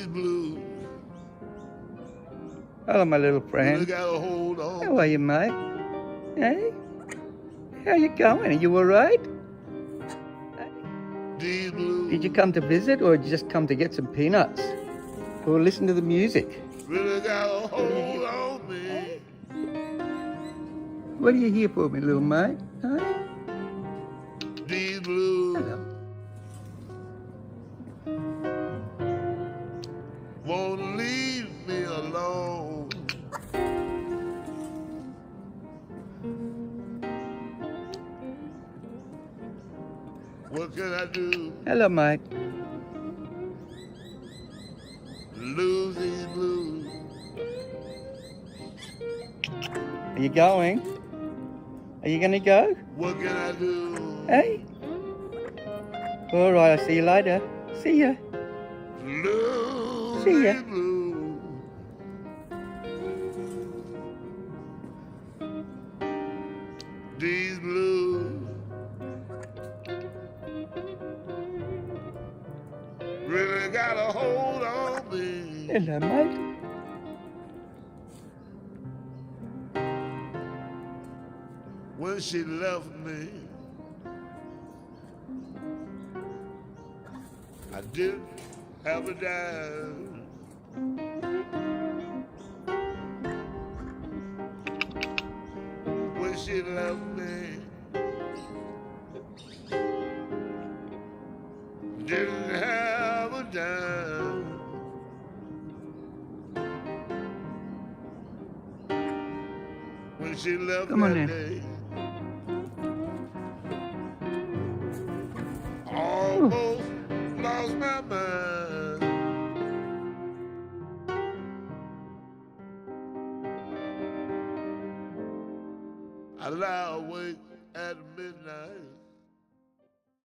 Blue. Hello, my little friend. Really got a hold on. How are you, mate? Hey? How you going? Are you all right? These blues. Did you come to visit, or did you just come to get some peanuts? Or listen to the music? Really got a hold on me. What are you here for, my little mate? Huh? These blues. Hello. Won't leave me alone. What can I do? Hello, mate. Lose these blues. Are you going? Are you gonna go? What can I do? Hey? All right, I'll see you later. See ya. Lose See ya. these blues. These blues really got a hold on me. Hello, mate. When she left me, I didn't have a dime. When she left me, didn't have a dime. When she left Come on that in. day, almost lost my mind. I lie awake at midnight,